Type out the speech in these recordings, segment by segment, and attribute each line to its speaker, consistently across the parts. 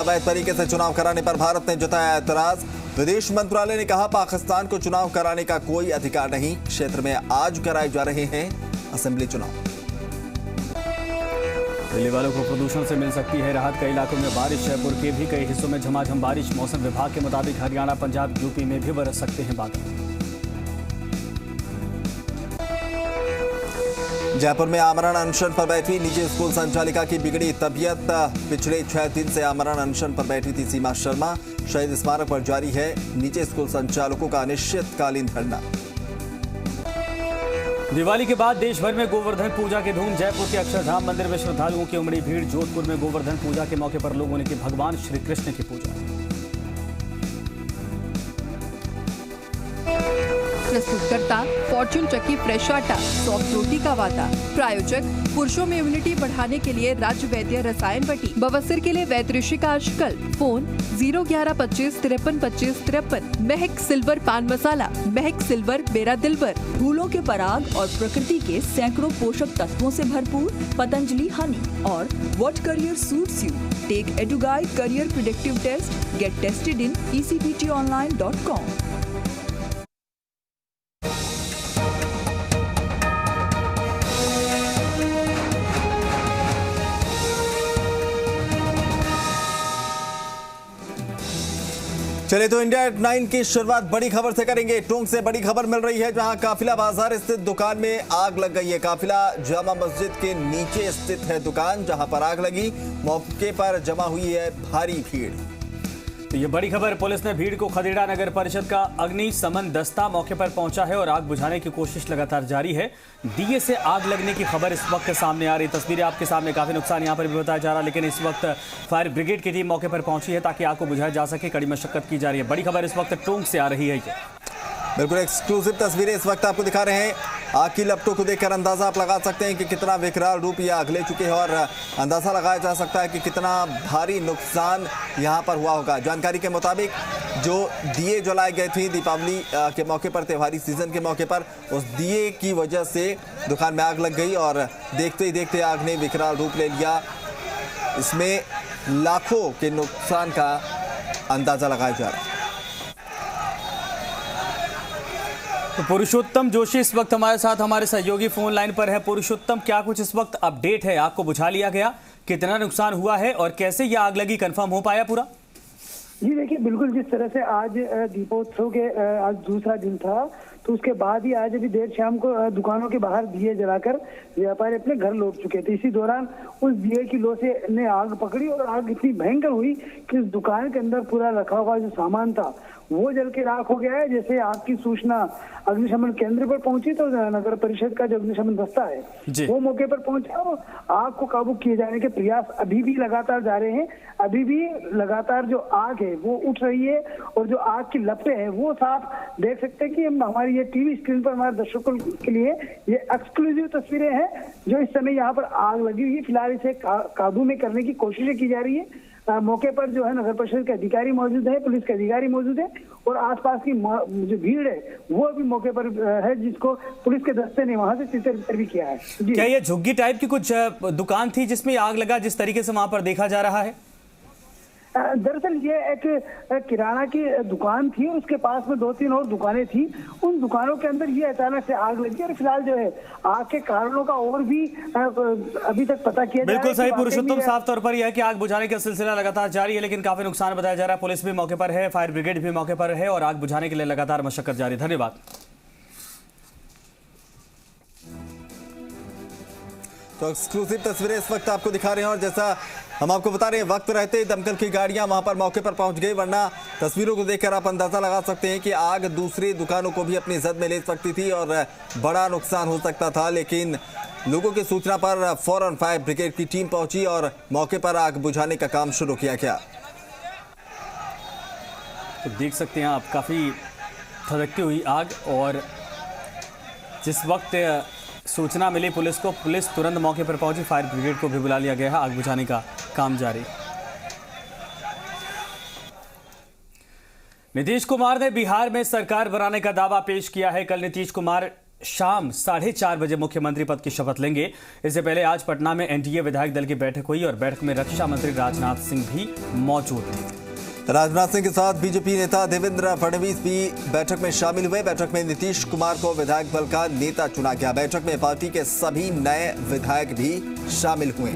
Speaker 1: अवैध तरीके से चुनाव कराने पर भारत ने जताया एतराज। विदेश मंत्रालय ने कहा पाकिस्तान को चुनाव कराने का कोई अधिकार नहीं। क्षेत्र में आज कराए जा रहे हैं असेंबली चुनाव।
Speaker 2: दिल्ली वालों को प्रदूषण से मिल सकती है राहत। कई इलाकों में बारिश। जयपुर के भी कई हिस्सों में झमाझम बारिश। मौसम विभाग के मुताबिक हरियाणा, पंजाब, यूपी में भी बरस सकते हैं बादल।
Speaker 1: जयपुर में आमरण अनशन पर बैठी निजी स्कूल संचालिका की बिगड़ी तबीयत। पिछले 6 दिन से आमरण अनशन पर बैठी थी सीमा शर्मा। शहीद स्मारक पर जारी है निजी स्कूल संचालकों का अनिश्चितकालीन धरना।
Speaker 2: दिवाली के बाद देश भर में गोवर्धन पूजा की धूम। जयपुर के अक्षरधाम मंदिर में श्रद्धालुओं की उमड़ी भीड़। जोधपुर में गोवर्धन पूजा के मौके पर लोगों ने की भगवान श्री कृष्ण की पूजा।
Speaker 3: प्रस्तुतकर्ता फॉर्चून चक्की फ्रेश आटा, सॉफ्ट रोटी का वादा। प्रायोजक पुरुषों में इम्यूनिटी बढ़ाने के लिए राज्य वैद्य रसायन बटी। बवासीर के लिए वैद्य ऋषि का आजकल। फोन 01125 53 25 53। महक सिल्वर पान मसाला। महक सिल्वर मेरा दिलबर।
Speaker 4: फूलों के पराग और प्रकृति के सैकड़ों पोषक तत्वों से भरपूर पतंजलि हनी और what career suits you. Take Eduguide career predictive test. Get tested in ecptonline.com।
Speaker 1: चलिए तो इंडिया एट 9 की शुरुआत बड़ी खबर से करेंगे। टोंक से बड़ी खबर मिल रही है जहां काफिला बाजार स्थित दुकान में आग लग गई है। काफिला जामा मस्जिद के नीचे स्थित है दुकान जहां पर आग लगी। मौके पर जमा हुई है भारी भीड़।
Speaker 2: तो ये बड़ी खबर। पुलिस ने भीड़ को खदेड़ा। नगर परिषद का अग्निशमन दस्ता मौके पर पहुंचा है और आग बुझाने की कोशिश लगातार जारी है। डीए से आग लगने की खबर इस वक्त सामने आ रही। तस्वीरें आपके सामने। काफी नुकसान यहां पर भी बताया जा रहा है, लेकिन इस वक्त फायर ब्रिगेड की टीम मौके पर पहुंची है ताकि आग को बुझाया जा सके। कड़ी मशक्कत की जा रही है। बड़ी खबर इस वक्त टोंक से आ रही है। ये
Speaker 1: बिल्कुल एक्सक्लूसिव तस्वीरें इस वक्त आपको दिखा रहे हैं। आग की लपटों को देखकर अंदाजा आप लगा सकते हैं कि कितना विकराल रूप ये आग ले चुके हैं और अंदाजा लगाया जा सकता है कि कितना भारी नुकसान यहां पर हुआ होगा। जानकारी के मुताबिक जो दिए जलाए गए थे दीपावली के मौके पर, त्योहारी सीजन के मौके पर, उस दिए की वजह से दुकान में आग लग गई और देखते ही देखते आग ने विकराल रूप ले लिया। इसमें लाखों के नुकसान का अंदाजा लगाया जा रहा है।
Speaker 2: तो पुरुषोत्तम जोशी इस वक्त हमारे साथ, हमारे सहयोगी फोन लाइन पर है। पुरुषोत्तम, क्या कुछ इस वक्त अपडेट है? आग को बुझा लिया गया, कितना नुकसान हुआ है और कैसे ये आग लगी, कंफर्म हो पाया पूरा?
Speaker 5: जी देखिए, बिल्कुल जिस तरह से आज दीपोत्सव के आज दूसरा दिन था, तो उसके बाद ही आज अभी देर शाम को दुकानों के बाहर दिए जलाकर व्यापारी अपने घर लौट चुके थे। इसी दौरान उस दिए की लो से ने आग पकड़ी और आग इतनी भयंकर हुई कि उस दुकान के अंदर पूरा रखा हुआ जो सामान था वो जल के राख हो गया है। जैसे आग की सूचना अग्निशमन केंद्र पर पहुंची तो नगर परिषद का जो अग्निशमन दस्ता है वो मौके पर पहुंचा और आग को काबू किए जाने के प्रयास अभी भी लगातार जा रहे हैं। अभी भी लगातार जो आग है वो उठ रही है और जो आग की लपटें हैं वो साफ देख सकते हैं कि हम हमारी ये टीवी स्क्रीन पर हमारे दर्शकों के लिए ये एक्सक्लूसिव तस्वीरें हैं जो इस समय यहाँ पर आग लगी हुई है। फिलहाल इसे काबू में करने की कोशिशें की जा रही है। मौके पर जो है नगर परिषद के अधिकारी मौजूद है, पुलिस के अधिकारी मौजूद है और आसपास की जो भीड़ है वो भी मौके पर है, जिसको पुलिस के दस्ते ने वहां से चित्तर भी किया है।
Speaker 2: क्या ये झुग्गी टाइप की कुछ दुकान थी जिसमें आग लगा, जिस तरीके से वहां पर देखा जा रहा है?
Speaker 5: दरअसल ये एक किराना की दुकान थी और उसके पास में 2-3 और दुकानें थी। उन दुकानों के अंदर ये अचानक से आग लगी और फिलहाल जो है आग के कारणों का और भी अभी तक पता किया जा रहा है।
Speaker 2: बिल्कुल सही पुरुषोत्तम, साफ तौर पर यह है कि आग बुझाने का सिलसिला लगातार जारी है, लेकिन काफी नुकसान बताया जा रहा है। पुलिस भी मौके पर है, फायर ब्रिगेड भी मौके पर है और आग बुझाने के लिए लगातार मशक्कत जारी। धन्यवाद।
Speaker 1: तो एक्सक्लूसिव तस्वीरें इस वक्त आपको दिखा रहे हैं और जैसा हम आपको बता रहे हैं वक्त रहते ही दमकल की गाड़ियां वहां पर मौके पर पहुंच गई, वरना तस्वीरों को देखकर आप अंदाजा लगा सकते हैं कि आग दूसरी दुकानों को भी अपनी जद में ले सकती थी और बड़ा नुकसान हो सकता था। लेकिन लोगों की सूचना पर फौरन फायर ब्रिगेड की टीम पहुंची और मौके पर आग बुझाने का काम शुरू किया गया।
Speaker 2: तो देख सकते हैं आप काफी धधकती हुई आग और जिस वक्त सूचना मिली पुलिस को, पुलिस तुरंत मौके पर पहुंची। फायर ब्रिगेड को भी बुला लिया गया है। आग बुझाने का काम जारी। नीतीश कुमार ने बिहार में सरकार बनाने का दावा पेश किया है। कल नीतीश कुमार शाम 4:30 बजे मुख्यमंत्री पद की शपथ लेंगे। इससे पहले आज पटना में एनडीए विधायक दल की बैठक हुई और बैठक में रक्षा मंत्री राजनाथ सिंह भी मौजूद थे।
Speaker 1: राजनाथ सिंह के साथ बीजेपी नेता देवेंद्र फडणवीस भी बैठक में शामिल हुए। बैठक में नीतीश कुमार को विधायक दल का नेता चुना गया। बैठक में पार्टी के सभी नए विधायक भी शामिल हुए।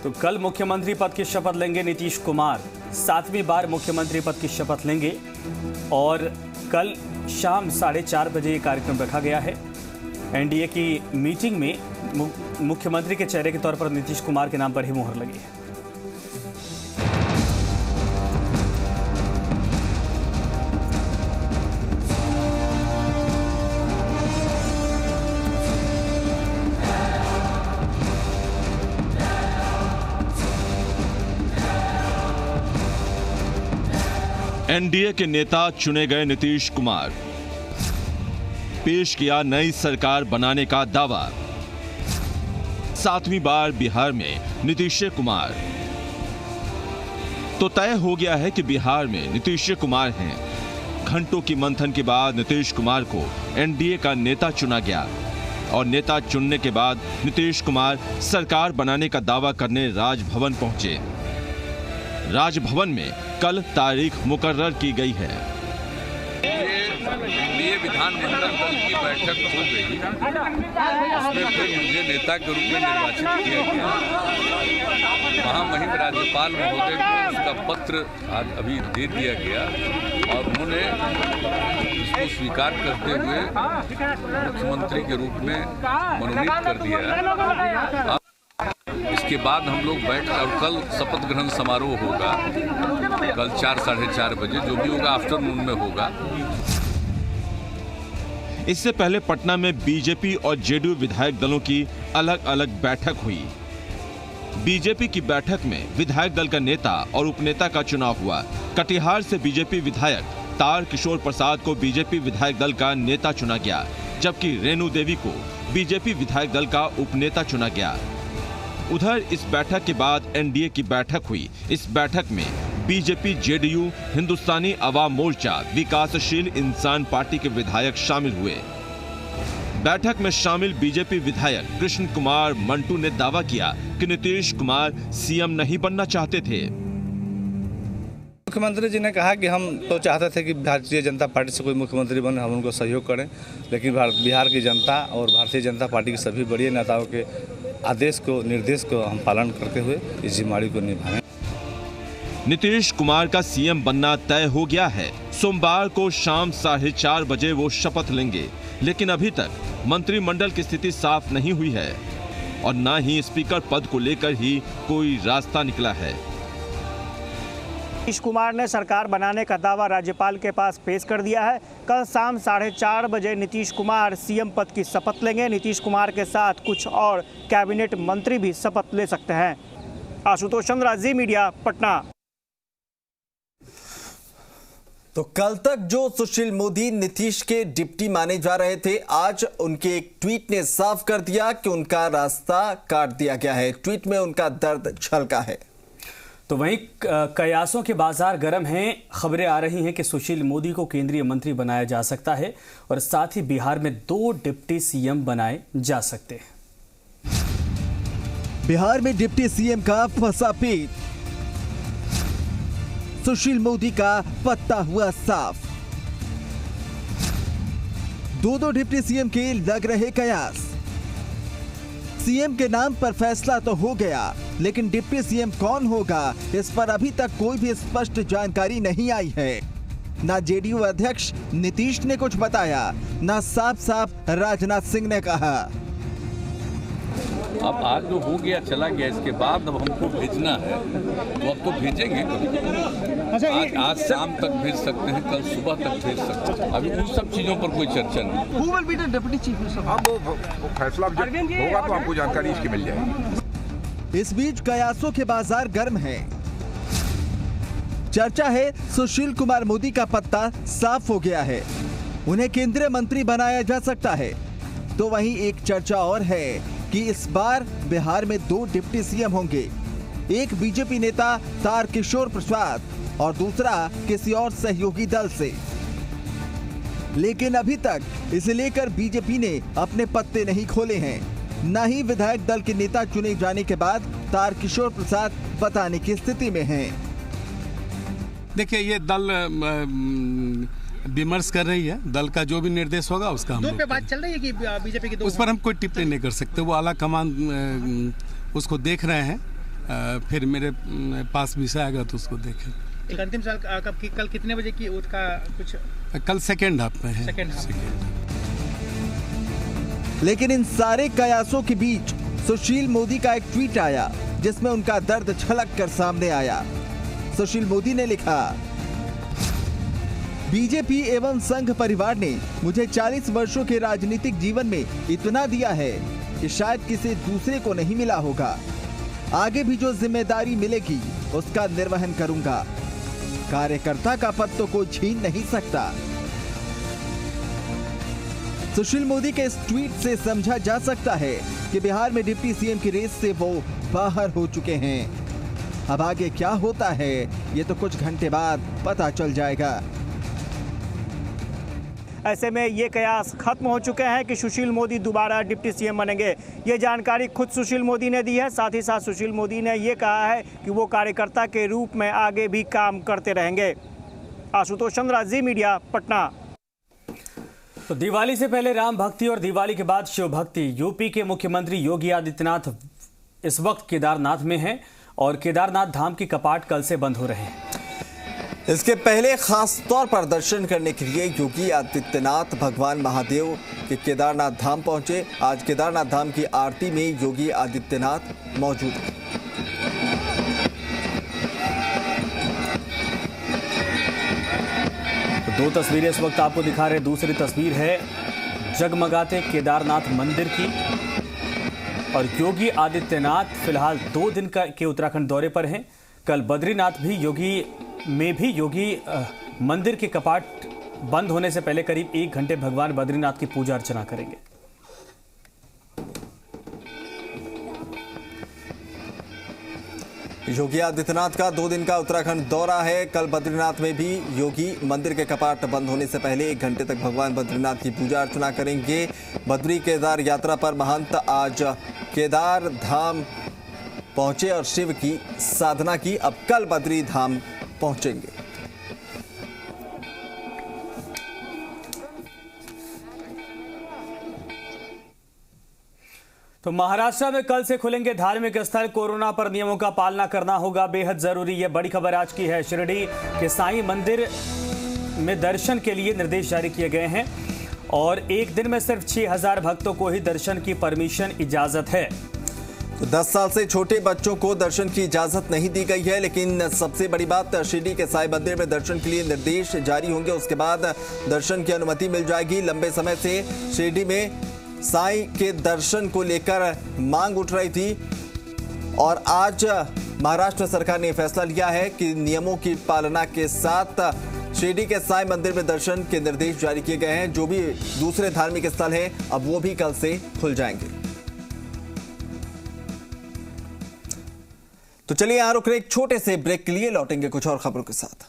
Speaker 2: तो कल मुख्यमंत्री पद की शपथ लेंगे नीतीश कुमार, 7वीं बार मुख्यमंत्री पद की शपथ लेंगे और कल शाम 4:30 बजे ये कार्यक्रम रखा गया है। एनडीए की मीटिंग में मुख्यमंत्री के चेहरे के तौर पर नीतीश कुमार के नाम पर ही मुहर लगी है।
Speaker 6: एनडीए के नेता चुने गए नीतीश कुमार, पेश किया नई सरकार बनाने का दावा। 7वीं बार बिहार में नीतीश कुमार। तो तय हो गया है कि बिहार में नीतीश कुमार हैं। घंटों की मंथन के बाद नीतीश कुमार को एनडीए का नेता चुना गया और नेता चुनने के बाद नीतीश कुमार सरकार बनाने का दावा करने राजभवन पहुंचे। राजभवन में कल तारीख मुकर्रर की गई है।
Speaker 7: ये विधानमंडल दल की बैठक हो गई, उसमें फिर मुझे नेता के रूप में निर्वाचित किया गया। महामहिम राज्यपाल महोदय को उसका पत्र आज अभी दे दिया गया और उन्होंने इसको स्वीकार करते हुए मुख्यमंत्री के रूप में मनोनीत कर दिया। इसके बाद हम लोग बैठ और कल शपथ ग्रहण समारोह होगा, कल 4 साढ़े 4 बजे, जो भी होगा आफ्टरनून में होगा।
Speaker 6: इससे पहले पटना में बीजेपी और जेडीयू विधायक दलों की अलग अलग बैठक हुई। बीजेपी की बैठक में विधायक दल का नेता और उपनेता का चुनाव हुआ। कटिहार से बीजेपी विधायक तार किशोर प्रसाद को बीजेपी विधायक दल का नेता चुना गया, जबकि रेणु देवी को बीजेपी विधायक दल का उपनेता चुना गया। उधर इस बैठक के बाद एनडीए की बैठक हुई। इस बैठक में बीजेपी, जेडीयू, हिंदुस्तानी अवाम मोर्चा, विकासशील इंसान पार्टी के विधायक शामिल हुए। बैठक में शामिल बीजेपी विधायक कृष्ण कुमार मंटू ने दावा किया कि नीतीश कुमार सीएम नहीं बनना चाहते थे।
Speaker 8: मुख्यमंत्री जी ने कहा कि हम तो चाहते थे कि भारतीय जनता पार्टी से कोई मुख्यमंत्री बने, हम उनको सहयोग करें, लेकिन बिहार की जनता और भारतीय जनता पार्टी के सभी बड़े नेताओं के आदेश को, निर्देश को हम पालन करते हुए इस जिम्मेदारी को निभाएं।
Speaker 6: नीतीश कुमार का सीएम बनना तय हो गया है। सोमवार को शाम 4:30 बजे वो शपथ लेंगे, लेकिन अभी तक मंत्रिमंडल की स्थिति साफ नहीं हुई है और न ही स्पीकर पद को लेकर ही कोई रास्ता निकला है।
Speaker 9: नीतीश कुमार ने सरकार बनाने का दावा राज्यपाल के पास पेश कर दिया है। कल शाम 4:30 बजे नीतीश कुमार सीएम पद की शपथ लेंगे। नीतीश कुमार के साथ कुछ और कैबिनेट मंत्री भी शपथ ले सकते हैं। आशुतोष चंद्रा, जी मीडिया, पटना।
Speaker 1: तो कल तक जो सुशील मोदी नीतीश के डिप्टी माने जा रहे थे, आज उनके एक ट्वीट ने साफ कर दिया कि उनका रास्ता काट दिया गया है। ट्वीट में उनका दर्द झलका है।
Speaker 2: तो वहीं कयासों के बाजार गर्म हैं। खबरें आ रही हैं कि सुशील मोदी को केंद्रीय मंत्री बनाया जा सकता है और साथ ही बिहार में 2 डिप्टी सीएम बनाए जा सकते हैं।
Speaker 1: बिहार में डिप्टी सीएम का फंसा पेच, सुशील मोदी का पत्ता हुआ साफ। 2 डिप्टी सीएम के लग रहे कयास। सीएम के नाम पर फैसला तो हो गया, लेकिन डिप्टी सीएम कौन होगा, इस पर अभी तक कोई भी स्पष्ट जानकारी नहीं आई है। ना जेडीयू अध्यक्ष नीतीश ने कुछ बताया, ना साफ साफ राजनाथ सिंह ने कहा।
Speaker 7: अब आज जो हो गया चला गया, इसके बाद अब हमको भेजना है तो अब तो भेजेंगे। आज शाम तक भेज सकते हैं, कल सुबह तक भेज सकते हैं। अभी उन सब चीजों पर कोई चर्चा नहीं।
Speaker 10: अब वो फैसला जब होगा तो आपको जानकारी इसकी मिल जाएगी।
Speaker 1: इस बीच कयासों के बाजार गर्म है। चर्चा है सुशील कुमार मोदी का पत्ता साफ हो गया है, उन्हें केंद्रीय मंत्री बनाया जा सकता है। तो वहीं एक चर्चा और है कि इस बार बिहार में 2 डिप्टी सीएम होंगे, एक बीजेपी नेता तार किशोर प्रसाद और दूसरा किसी और सहयोगी दल से। लेकिन अभी तक इसे लेकर बीजेपी ने अपने पत्ते नहीं खोले हैं। न ही विधायक दल के नेता चुने जाने के बाद तारकिशोर प्रसाद बताने की स्थिति में हैं।
Speaker 11: देखिए, ये दल विमर्श कर रही है। दल का जो भी निर्देश होगा उसका हम
Speaker 12: पे बात चल रही है कि बीजेपी की
Speaker 11: उस पर हम कोई टिप्पणी नहीं कर सकते। वो आला कमान उसको देख रहे हैं, फिर मेरे पास विषय आएगा तो उसको देखें।
Speaker 12: एक अंतिम सवाल, कल कितने बजे की ऊट का कुछ?
Speaker 11: कल सेकेंड हाफ में है।
Speaker 12: Second half.
Speaker 1: लेकिन इन सारे कयासों के बीच सुशील मोदी का एक ट्वीट आया जिसमें उनका दर्द छलक कर सामने आया। सुशील मोदी ने लिखा, बीजेपी एवं संघ परिवार ने मुझे 40 वर्षों के राजनीतिक जीवन में इतना दिया है कि शायद किसी दूसरे को नहीं मिला होगा। आगे भी जो जिम्मेदारी मिलेगी उसका निर्वहन करूंगा। कार्यकर्ता का पद तो कोई छीन नहीं सकता। सुशील मोदी के इस ट्वीट से समझा जा सकता है कि बिहार में डिप्टी सीएम की रेस से वो बाहर हो चुके हैं। अब आगे क्या होता है ये तो कुछ घंटे बाद पता चल जाएगा।
Speaker 9: ऐसे में ये कयास खत्म हो चुके हैं कि सुशील मोदी दोबारा डिप्टी सीएम बनेंगे। ये जानकारी खुद सुशील मोदी ने दी है। साथ ही साथ सुशील मोदी ने ये कहा है कि वो कार्यकर्ता के रूप में आगे भी काम करते रहेंगे। आशुतोष चंद्रा, जी मीडिया, पटना।
Speaker 2: तो दिवाली से पहले राम भक्ति और दिवाली के बाद शिव भक्ति। यूपी के मुख्यमंत्री योगी आदित्यनाथ इस वक्त केदारनाथ में हैं और केदारनाथ धाम के कपाट कल से बंद हो रहे हैं।
Speaker 1: इसके पहले खास तौर पर दर्शन करने के लिए योगी आदित्यनाथ भगवान महादेव के केदारनाथ धाम पहुंचे। आज केदारनाथ धाम की आरती में योगी आदित्यनाथ मौजूद हैं।
Speaker 2: तो दो तस्वीरें इस वक्त आपको दिखा रहे। दूसरी तस्वीर है जगमगाते केदारनाथ मंदिर की और योगी आदित्यनाथ फिलहाल 2 दिन के उत्तराखंड दौरे पर हैं। कल बद्रीनाथ में भी योगी मंदिर के कपाट बंद होने से पहले करीब 1 घंटे भगवान बद्रीनाथ की पूजा अर्चना करेंगे।
Speaker 1: योगी आदित्यनाथ का 2 दिन का उत्तराखंड दौरा है। कल बद्रीनाथ में भी योगी मंदिर के कपाट बंद होने से पहले 1 घंटे तक भगवान बद्रीनाथ की पूजा अर्चना करेंगे। बद्री केदार यात्रा पर महंत आज केदार धाम पहुंचे और शिव की साधना की। अब कल बद्री धाम पहुंचेंगे।
Speaker 2: तो महाराष्ट्र में कल से खुलेंगे धार्मिक स्थल। कोरोना पर नियमों का पालना करना होगा बेहद जरूरी। यह बड़ी खबर आज की है। शिरडी के साईं मंदिर में दर्शन के लिए निर्देश जारी किए गए हैं और एक दिन में सिर्फ 6000 भक्तों को ही दर्शन की परमिशन इजाजत है।
Speaker 1: तो 10 साल से छोटे बच्चों को दर्शन की इजाजत नहीं दी गई है। लेकिन सबसे बड़ी बात, शिरडी के साईं मंदिर में दर्शन के लिए निर्देश जारी होंगे, उसके बाद दर्शन की अनुमति मिल जाएगी। लंबे समय से शिरडी में साईं के दर्शन को लेकर मांग उठ रही थी और आज महाराष्ट्र सरकार ने फैसला लिया है कि नियमों की पालना के साथ शिरडी के साईं मंदिर में दर्शन के निर्देश जारी किए गए हैं। जो भी दूसरे धार्मिक स्थल हैं अब वो भी कल से खुल जाएंगे। तो चलिए यहां रुक रहे एक छोटे से ब्रेक के लिए, लौटेंगे कुछ और खबरों के साथ।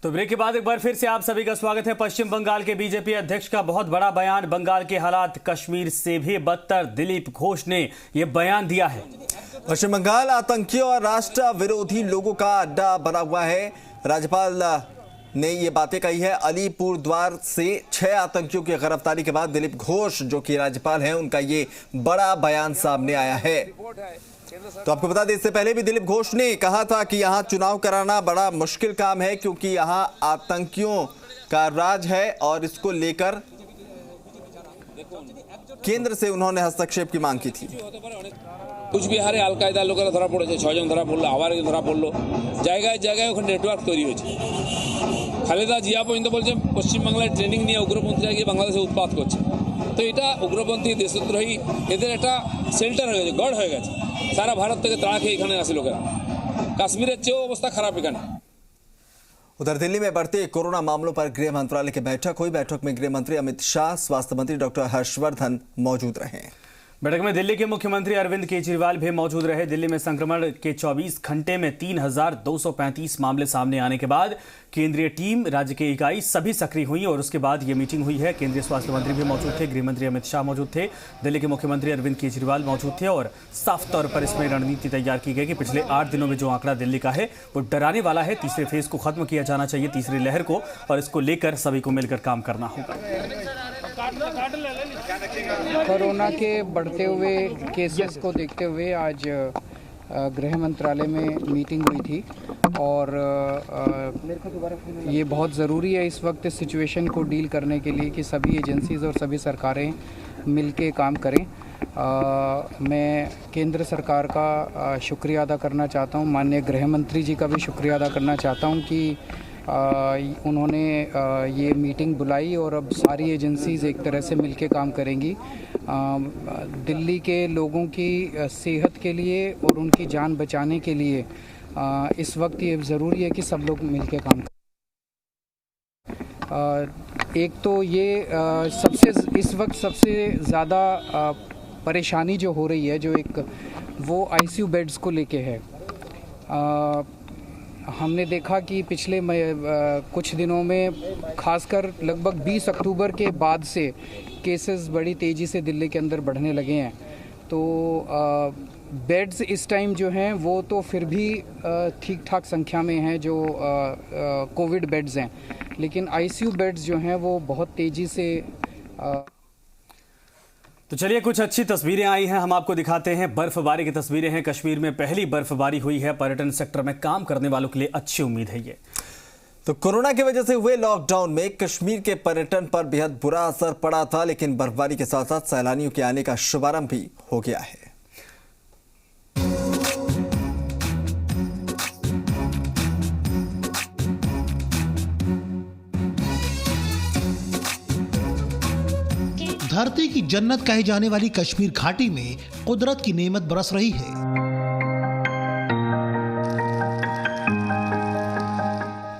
Speaker 2: तो ब्रेक के बाद एक बार फिर से आप सभी का स्वागत है। पश्चिम बंगाल के बीजेपी अध्यक्ष का बहुत बड़ा बयान। बंगाल के हालात कश्मीर से भी बदतर, दिलीप घोष ने यह बयान दिया है।
Speaker 1: पश्चिम बंगाल आतंकियों और राष्ट्र विरोधी लोगों का अड्डा बना हुआ है। राज्यपाल ने ये बातें कही है। अलीपुर द्वार से 6 आतंकियों की गिरफ्तारी के बाद दिलीप घोष जो कि राज्यपाल हैं, उनका ये बड़ा बयान सामने आया है। तो आपको बता दें, इससे पहले भी दिलीप घोष ने कहा था कि यहां चुनाव कराना बड़ा मुश्किल काम है क्योंकि यहां आतंकियों का राज है और इसको लेकर केंद्र से उन्होंने हस्तक्षेप की मांग की थी।
Speaker 13: कुछ बिहारे আল কায়দা লোকেরা ধরা পড়েছে, 6 জন ধরা পড়লো, আবার ধরা পড়লো, জায়গায় জায়গায় ওখানে নেটওয়ার্ক তৈরি হয়েছে। খালেদা জিয়া পর্যন্ত বলছে পশ্চিমবাংলায় ট্রেনিং নিয়ে উগ্রপন্থীরা গিয়ে বাংলাদেশে উৎপাত করছে। তো এটা উগ্রপন্থী দেশদ্রোহী এদের একটা সেল্টার হয়ে গেছে, গড় হয়ে গেছে। সারা ভারত থেকে তাড়া খেয়ে এখানে আসে লোকেরা। কাশ্মীরের চেয়েও অবস্থা খারাপ এখানে।
Speaker 1: उधर दिल्ली में बढ़ते कोरोना मामलों पर गृह मंत्रालय की बैठक हुई। बैठक में गृह मंत्री अमित शाह, स्वास्थ्य मंत्री डॉक्टर हर्षवर्धन मौजूद रहे।
Speaker 2: बैठक में दिल्ली के मुख्यमंत्री अरविंद केजरीवाल भी मौजूद रहे। दिल्ली में संक्रमण के 24 घंटे में 3235 मामले सामने आने के बाद केंद्रीय टीम, राज्य की इकाई सभी सक्रिय हुई और उसके बाद ये मीटिंग हुई है। केंद्रीय स्वास्थ्य मंत्री भी मौजूद थे, गृह मंत्री अमित शाह मौजूद थे, दिल्ली के मुख्यमंत्री अरविंद केजरीवाल मौजूद थे और साफ तौर पर इसमें रणनीति तैयार की गई कि पिछले 8 दिनों में जो आंकड़ा दिल्ली का है वो डराने वाला है। तीसरे फेज को खत्म किया जाना चाहिए, तीसरी लहर को, और इसको लेकर सभी को मिलकर काम करना होगा।
Speaker 14: कोरोना के बढ़ते हुए केसेस को देखते हुए आज गृह मंत्रालय में मीटिंग हुई थी और ये बहुत ज़रूरी है इस वक्त इस सिचुएशन को डील करने के लिए कि सभी एजेंसीज़ और सभी सरकारें मिलके काम करें। मैं केंद्र सरकार का शुक्रिया अदा करना चाहता हूँ, माननीय गृह मंत्री जी का भी शुक्रिया अदा करना चाहता हूँ कि उन्होंने ये मीटिंग बुलाई और अब सारी एजेंसीज़ एक तरह से मिलके काम करेंगी। दिल्ली के लोगों की सेहत के लिए और उनकी जान बचाने के लिए इस वक्त ये ज़रूरी है कि सब लोग मिलके काम करें। एक तो ये इस वक्त सबसे ज़्यादा परेशानी जो हो रही है, जो एक वो आईसीयू बेड्स को लेके है। हमने देखा कि पिछले कुछ दिनों में खासकर लगभग 20 अक्टूबर के बाद से केसेस बड़ी तेज़ी से दिल्ली के अंदर बढ़ने लगे हैं। तो बेड्स इस टाइम जो हैं वो तो फिर भी ठीक ठाक संख्या में हैं जो कोविड बेड्स हैं, लेकिन आईसीयू बेड्स जो हैं वो बहुत तेज़ी से
Speaker 2: तो चलिए कुछ अच्छी तस्वीरें आई हैं, हम आपको दिखाते हैं। बर्फबारी की तस्वीरें हैं। कश्मीर में पहली बर्फबारी हुई है। पर्यटन सेक्टर में काम करने वालों के लिए अच्छी उम्मीद है। ये
Speaker 1: तो कोरोना की वजह से हुए लॉकडाउन में कश्मीर के पर्यटन पर बेहद बुरा असर पड़ा था, लेकिन बर्फबारी के साथ साथ सैलानियों के आने का शुभारंभ भी हो गया है।
Speaker 15: धरती की जन्नत कही जाने वाली कश्मीर घाटी में कुदरत की नेमत बरस रही है।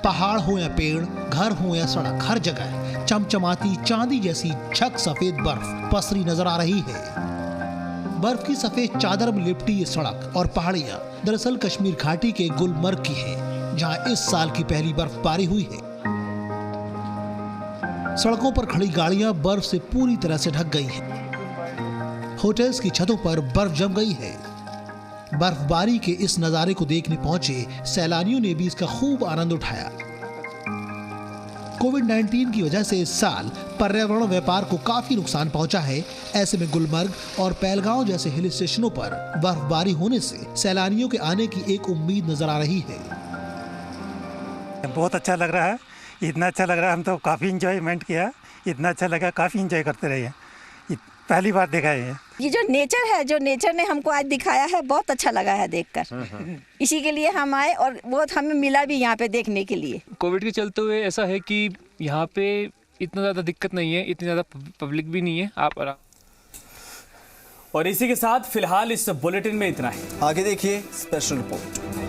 Speaker 15: पहाड़ हो या पेड़, घर हो या सड़क, हर जगह चमचमाती चांदी जैसी छक सफेद बर्फ पसरी नजर आ रही है। बर्फ की सफेद चादर में लिपटी ये सड़क और पहाड़ियां दरअसल कश्मीर घाटी के गुलमर्ग की है, जहां इस साल की पहली बर्फबारी हुई है। सड़कों पर खड़ी गाड़ियां बर्फ से पूरी तरह से ढक गई हैं। होटल्स की छतों पर बर्फ जम गई है। बर्फबारी के इस नजारे को देखने पहुंचे सैलानियों ने भी इसका खूब आनंद उठाया। कोविड-19 की वजह से इस साल पर्यावरण व्यापार को काफी नुकसान पहुंचा है। ऐसे में गुलमर्ग और पहलगांव जैसे हिल स्टेशनों पर बर्फबारी होने से सैलानियों के आने की एक उम्मीद नजर आ रही है।
Speaker 16: बहुत अच्छा लग रहा है, इतना अच्छा लग रहा है, हम तो काफ़ी इंजॉयमेंट किया, इतना अच्छा लगा, काफ़ी इंजॉय करते रहे हैं। पहली बार देखा है
Speaker 17: ये जो नेचर है, जो नेचर ने हमको आज दिखाया है, बहुत अच्छा लगा है देखकर। इसी के लिए हम आए और बहुत हमें मिला भी यहाँ पे देखने के लिए।
Speaker 18: कोविड के चलते हुए ऐसा है कि यहाँ पे इतना ज़्यादा दिक्कत नहीं है, इतनी ज़्यादा पब्लिक भी नहीं है। आप
Speaker 2: और इसी के साथ फिलहाल इस बुलेटिन में इतना ही।
Speaker 1: आगे देखिए स्पेशल रिपोर्ट।